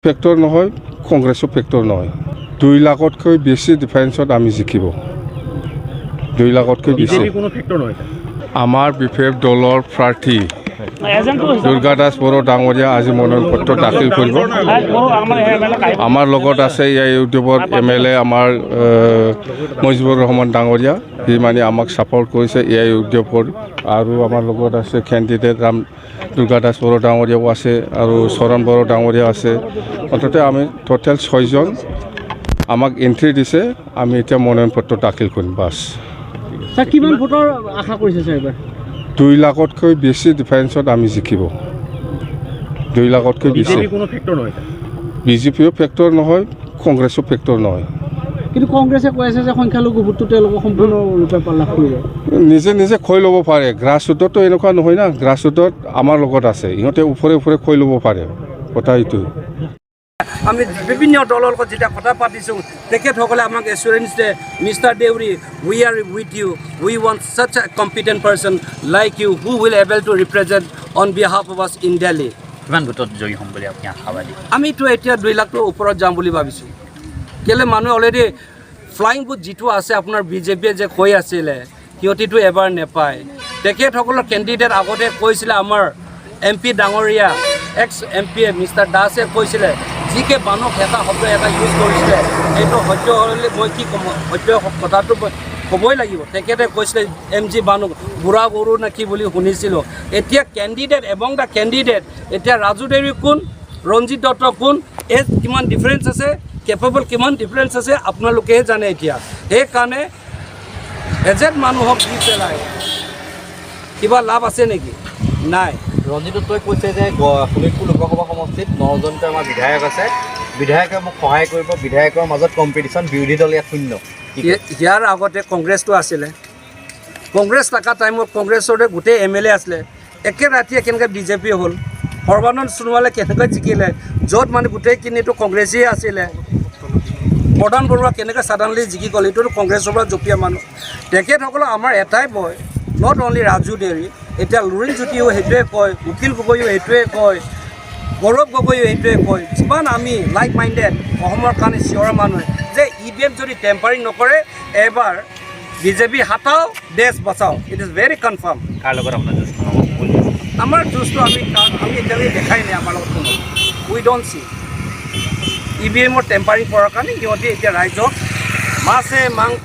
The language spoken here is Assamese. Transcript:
ফেক্টৰ নহয়, কংগ্ৰেছৰ ফেক্টৰ নহয়। 2 লাখতকৈ বেছি ডিফাৰেঞ্চত আমি জিকিব। 2 লাখতকৈ বেছি। আমাৰ BPF দলৰ প্ৰাৰ্থী দুৰ্গা দাস বড়ো ডাঙৰীয়া আজি মনোনয়ন পত্ৰ দাখিল কৰিব। আমাৰ লগত আছে ইয়াৰ ইউটিউবৰ MLA আমাৰ মজিবুৰ ৰহমান ডাঙৰীয়া, সি মানে আমাক ছাপৰ্ট কৰিছে ইয়াৰ ইউটিউবৰ। আৰু আমাৰ লগত আছে কেণ্ডিডেট দুৰ্গা দাস বড়ো ডাঙৰীয়াও আছে আৰু চৰণ বড়ো ডাঙৰীয়া আছে। অন্ততে আমি টোটেল 6জন আমাক এণ্ট্ৰি দিছে। আমি এতিয়া মনোনয়ন পত্ৰ দাখিল কৰিম বাছ। কিমান ভোটৰ আশা কৰিছে ছাৰ এবাৰ? 2 লাখতকৈ বেছি ডিফাৰেঞ্চত আমি জিকিব। 2 লাখতকৈ বেছি। বিজেপিও ফেক্টৰ নহয়, কংগ্ৰেছৰ ফেক্টৰ নহয়। কিন্তু কংগ্ৰেছে কৈ আছে যে সংখ্যালঘু ভোটটো তেওঁলোকে সম্পূৰ্ণৰূপে লাভ কৰিব। নিজে খৈ ল'ব পাৰে। গ্ৰাছ ৰুটতো এনেকুৱা নহয় না, গ্ৰাছ ৰুটত আমাৰ লগত আছে, ইহঁতে ওপৰে খৈ ল'ব পাৰে। কথা এইটোৱে। আমি বিভিন্ন দলৰ লগত যেতিয়া কথা পাতিছোঁ, তেখেতসকলে আমাক এচুৰেঞ্চ দিয়ে, mister Deori, we are with you, we want such a competent person like you who will able to represent on behalf of us in Delhi. কিমান ভোটত জয়ী হ'ম বুলি আপুনি আশাবাদী? আমিতো এতিয়া 2 লাখৰ ওপৰত যাম বুলি ভাবিছোঁ। কেলৈ মানুহে অলৰেডি ফ্লাইং বুথ যিটো আছে আপোনাৰ বিজেপিয়ে যে কৈ আছিলে, সিহঁতিটো এবাৰ নেপায়। তেখেতসকলৰ কেণ্ডিডেট আগতে কৈছিলে, আমাৰ MP ডাঙৰীয়া এক্স MP মিষ্টাৰ দাসে কৈছিলে, যিকে বানক এটা শব্দ এটা ইউজ কৰিছিলে, সেইটো সত্য হ'লে মই কি ক'ম, সত্য কথাটো ক'বই লাগিব। তেখেতে কৈছিলে MG বানুক বুঢ়া গৰু নে কি বুলি শুনিছিলোঁ। এতিয়া কেণ্ডিডেট এমং দ্য কেণ্ডিডেট, এতিয়া ৰাজু দেৱী কোন, ৰঞ্জিত দত্ত কোন, এজ কিমান ডিফাৰেঞ্চ আছে, কেপেবল কিমান ডিফাৰেঞ্চ আছে আপোনালোকেহে জানে। এতিয়া সেইকাৰণে এজেড মানুহক দি পেলাই কিবা লাভ আছে নেকি? নাই। ৰঞ্জিত দত্তই কৈছে যে শোণিতপুৰ লোকসভা সমষ্টিত 9জনকৈ আমাৰ বিধায়ক আছে, বিধায়কে মোক সহায় কৰিব, বিধায়কৰ মাজত কম্পিটিশ্যন, বিৰোধী দল ইয়াত শূন্য। ইয়াৰ আগতে কংগ্ৰেছটো আছিলে, কংগ্ৰেছ থকা টাইমত কংগ্ৰেছৰে গোটেই MLA আছিলে। একে ৰাতিয়ে কেনেকৈ বিজেপি হ'ল, সৰ্বানন্দ সোণোৱালে কেনেকৈ জিকিলে, য'ত মানে গোটেইখিনিতো কংগ্ৰেছেই আছিলে। প্ৰধান বৰুৱা কেনেকৈ ছাডেনলি জিকি গ'ল, এইটোতো কংগ্ৰেছৰ পৰা জঁপিয়া মানুহ। তেখেতসকলক আমাৰ এটাই ভয়, নট অনলি ৰাজু দেউৰী, এতিয়া লুৰিণজ্যোতিও সেইটোৱে কয়, উকিল গগৈও সেইটোৱে কয়, গৌৰৱ গগৈও সেইটোৱে কয়, যিমান আমি লাইক মাইণ্ডেড অসমৰ কাৰণে চিঞৰা মানুহে যে EVM যদি টেম্পাৰিং নকৰে, এবাৰ বিজেপি হাতাও, দেশ বচাও। It is very confirm. কাৰ লগত আপোনাৰ যুঁজ? আমাৰ যুঁজটো আমি এতিয়ালৈকে দেখাই নাই আমাৰ লগত কোনো। উই ডণ্ট চি EVMৰ টেম্পাৰিং কৰাৰ কাৰণে সিহঁতে এতিয়া ৰাইজক মাছে মাংস